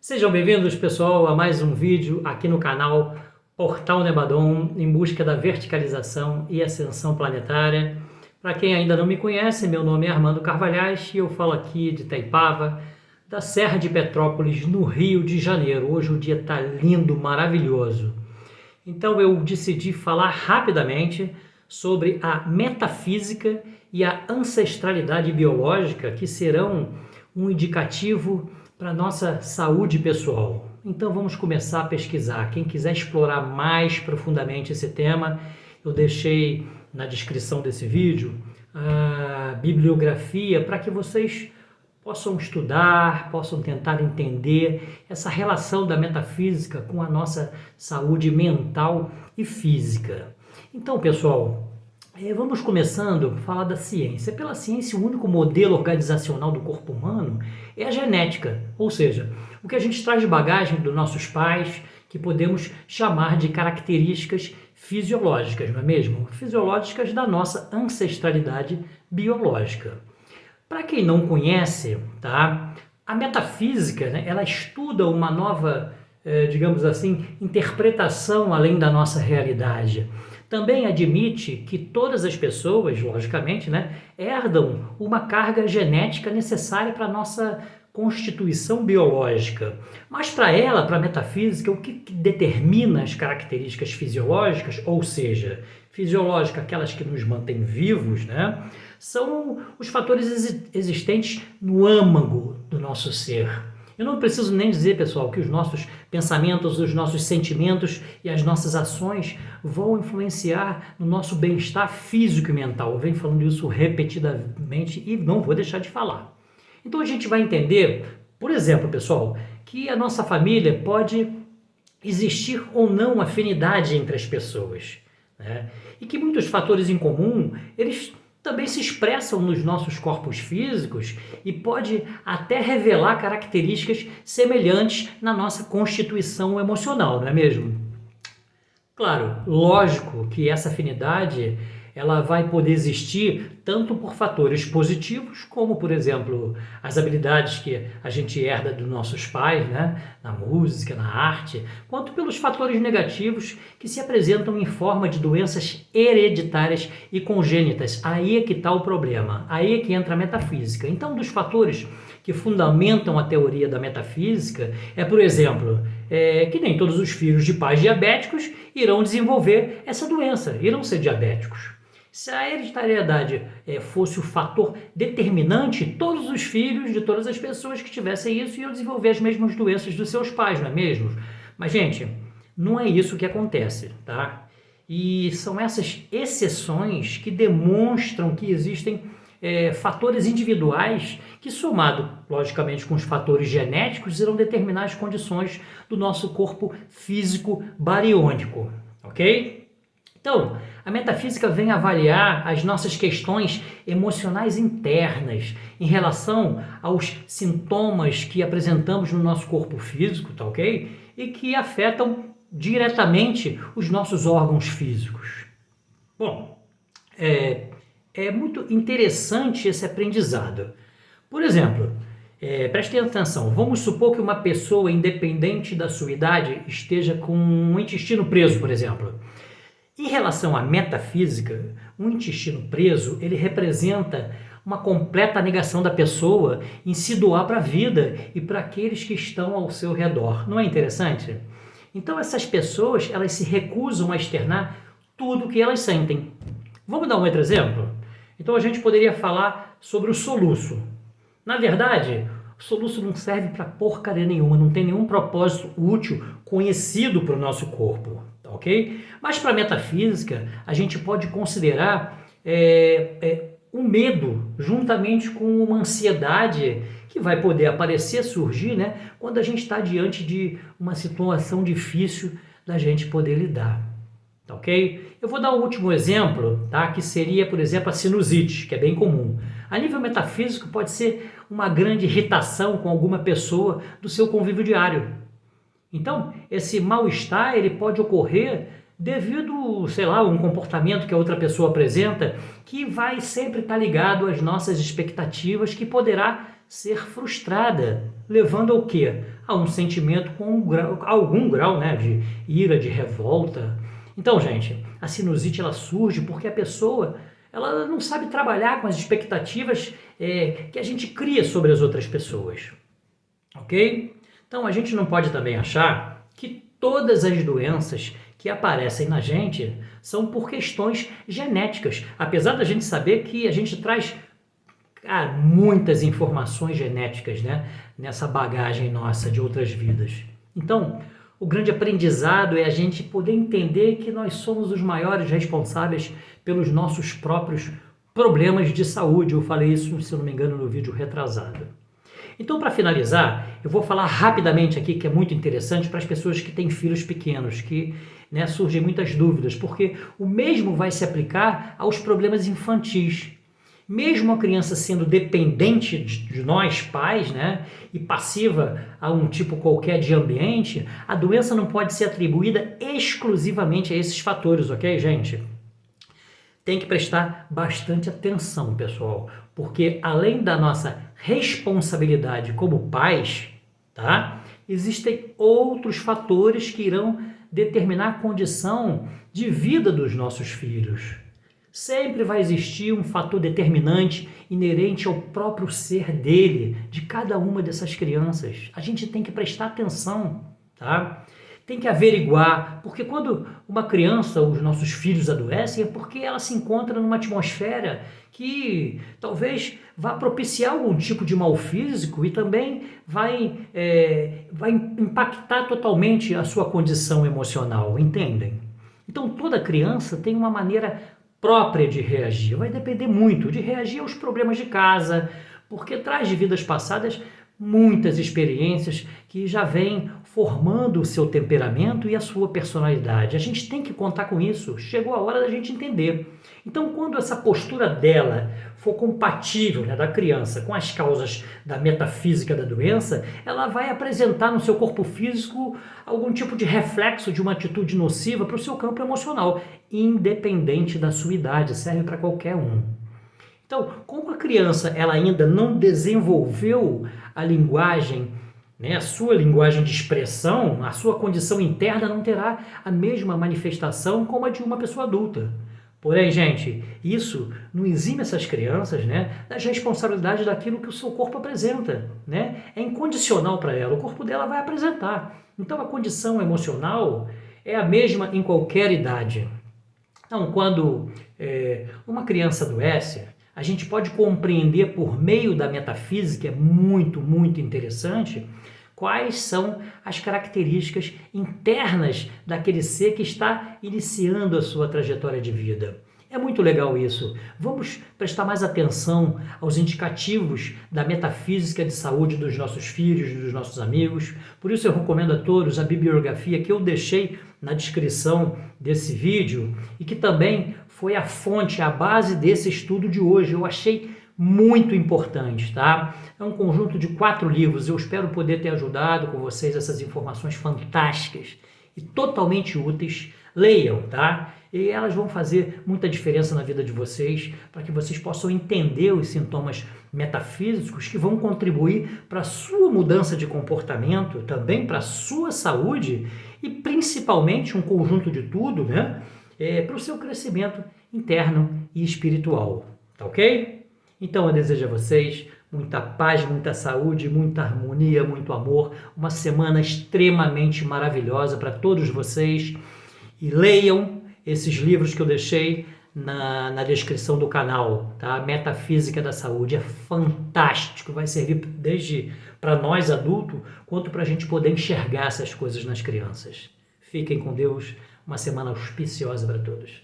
Sejam bem-vindos, pessoal, a mais um vídeo aqui no canal Portal Nebadon, em busca da verticalização e ascensão planetária. Para quem ainda não me conhece, meu nome é Armando Carvalhais e eu falo aqui de Itaipava, da Serra de Petrópolis, no Rio de Janeiro. Hoje o dia está lindo, maravilhoso. Então eu decidi falar rapidamente sobre a metafísica e a ancestralidade biológica, que serão um indicativo para a nossa saúde pessoal. Então vamos começar a pesquisar. Quem quiser explorar mais profundamente esse tema, eu deixei na descrição desse vídeo a bibliografia para que vocês possam estudar, possam tentar entender essa relação da metafísica com a nossa saúde mental e física. Então, pessoal, vamos começando a falar da ciência. Pela ciência, o único modelo organizacional do corpo humano é a genética, ou seja, o que a gente traz de bagagem dos nossos pais, que podemos chamar de características fisiológicas, não é mesmo? Fisiológicas da nossa ancestralidade biológica. Para quem não conhece, tá? A metafísica, né, ela estuda uma nova, digamos assim, interpretação além da nossa realidade. Também admite que todas as pessoas, logicamente, né, herdam uma carga genética necessária para a nossa constituição biológica. Mas para ela, para a metafísica, o que determina as características fisiológicas, ou seja, fisiológica, aquelas que nos mantêm vivos, né, são os fatores existentes no âmago do nosso ser. Eu não preciso nem dizer, pessoal, que os nossos pensamentos, os nossos sentimentos e as nossas ações vão influenciar no nosso bem-estar físico e mental. Eu venho falando isso repetidamente e não vou deixar de falar. Então a gente vai entender, por exemplo, pessoal, que a nossa família pode existir ou não afinidade entre as pessoas, né? E que muitos fatores em comum, eles também se expressam nos nossos corpos físicos e pode até revelar características semelhantes na nossa constituição emocional, não é mesmo? Claro, lógico que essa afinidade ela vai poder existir tanto por fatores positivos, como, por exemplo, as habilidades que a gente herda dos nossos pais, né, na música, na arte, quanto pelos fatores negativos que se apresentam em forma de doenças hereditárias e congênitas. Aí é que está o problema, aí é que entra a metafísica. Então, dos fatores que fundamentam a teoria da metafísica é, por exemplo, que nem todos os filhos de pais diabéticos irão desenvolver essa doença, irão ser diabéticos. Se a hereditariedade fosse o fator determinante, todos os filhos de todas as pessoas que tivessem isso iam desenvolver as mesmas doenças dos seus pais, não é mesmo? Mas, gente, não é isso que acontece, tá? E são essas exceções que demonstram que existem fatores individuais que, somado, logicamente, com os fatores genéticos, irão determinar as condições do nosso corpo físico bariônico, ok? Então, a metafísica vem avaliar as nossas questões emocionais internas em relação aos sintomas que apresentamos no nosso corpo físico, tá ok? E que afetam diretamente os nossos órgãos físicos. Bom, é muito interessante esse aprendizado. Por exemplo, prestem atenção, vamos supor que uma pessoa, independente da sua idade, esteja com um intestino preso, por exemplo. Em relação à metafísica, um intestino preso, ele representa uma completa negação da pessoa em se doar para a vida e para aqueles que estão ao seu redor. Não é interessante? Então essas pessoas, elas se recusam a externar tudo o que elas sentem. Vamos dar um outro exemplo? Então a gente poderia falar sobre o soluço. Na verdade, o soluço não serve para porcaria nenhuma, não tem nenhum propósito útil conhecido para o nosso corpo. Ok? Mas para a metafísica, a gente pode considerar um medo juntamente com uma ansiedade que vai poder aparecer, surgir, né, quando a gente está diante de uma situação difícil da gente poder lidar. Tá ok? Eu vou dar um último exemplo, tá, que seria, por exemplo, a sinusite, que é bem comum. A nível metafísico, pode ser uma grande irritação com alguma pessoa do seu convívio diário. Então, esse mal-estar ele pode ocorrer devido, sei lá, a um comportamento que a outra pessoa apresenta que vai sempre estar ligado às nossas expectativas, que poderá ser frustrada, levando ao quê? A um sentimento com algum grau, né, de ira, de revolta. Então, gente, a sinusite ela surge porque a pessoa ela não sabe trabalhar com as expectativas que a gente cria sobre as outras pessoas, ok? Então, a gente não pode também achar que todas as doenças que aparecem na gente são por questões genéticas, apesar da gente saber que a gente traz muitas informações genéticas, né, nessa bagagem nossa de outras vidas. Então, o grande aprendizado é a gente poder entender que nós somos os maiores responsáveis pelos nossos próprios problemas de saúde. Eu falei isso, se eu não me engano, no vídeo retrasado. Então, para finalizar, eu vou falar rapidamente aqui, que é muito interessante para as pessoas que têm filhos pequenos, que surgem muitas dúvidas, porque o mesmo vai se aplicar aos problemas infantis. Mesmo a criança sendo dependente de nós, pais, né, e passiva a um tipo qualquer de ambiente, a doença não pode ser atribuída exclusivamente a esses fatores, ok, gente? Tem que prestar bastante atenção, pessoal, porque além da nossa responsabilidade como pais, tá, existem outros fatores que irão determinar a condição de vida dos nossos filhos. Sempre vai existir um fator determinante inerente ao próprio ser dele, de cada uma dessas crianças. A gente tem que prestar atenção, tá? Tem que averiguar, porque quando uma criança, os nossos filhos adoecem, é porque ela se encontra numa atmosfera que talvez vá propiciar algum tipo de mal físico e também vai impactar totalmente a sua condição emocional, entendem? Então toda criança tem uma maneira própria de reagir, vai depender muito de reagir aos problemas de casa, porque traz de vidas passadas muitas experiências que já vêm formando o seu temperamento e a sua personalidade. A gente tem que contar com isso, chegou a hora da gente entender. Então, quando essa postura dela for compatível, né, da criança, com as causas da metafísica da doença, ela vai apresentar no seu corpo físico algum tipo de reflexo de uma atitude nociva para o seu campo emocional, independente da sua idade, serve para qualquer um. Então, como a criança ela ainda não desenvolveu a linguagem, né, a sua linguagem de expressão, a sua condição interna não terá a mesma manifestação como a de uma pessoa adulta. Porém, gente, isso não exime essas crianças, né, das responsabilidades daquilo que o seu corpo apresenta, né? É incondicional para ela, o corpo dela vai apresentar. Então, a condição emocional é a mesma em qualquer idade. Então, quando uma criança adoece, a gente pode compreender por meio da metafísica, é muito, muito interessante, quais são as características internas daquele ser que está iniciando a sua trajetória de vida. É muito legal isso. Vamos prestar mais atenção aos indicativos da metafísica de saúde dos nossos filhos, dos nossos amigos. Por isso eu recomendo a todos a bibliografia que eu deixei na descrição desse vídeo e que também foi a fonte, a base desse estudo de hoje. Eu achei muito importante, tá? É um conjunto de 4 livros. Eu espero poder ter ajudado com vocês essas informações fantásticas e totalmente úteis. Leiam, tá? E elas vão fazer muita diferença na vida de vocês, para que vocês possam entender os sintomas metafísicos que vão contribuir para a sua mudança de comportamento, também para a sua saúde e principalmente um conjunto de tudo, né? Para o seu crescimento interno e espiritual, tá ok? Então eu desejo a vocês muita paz, muita saúde, muita harmonia, muito amor, uma semana extremamente maravilhosa para todos vocês e leiam esses livros que eu deixei na descrição do canal, tá? Metafísica da Saúde, é fantástico, vai servir desde para nós adultos, quanto para a gente poder enxergar essas coisas nas crianças. Fiquem com Deus, uma semana auspiciosa para todos.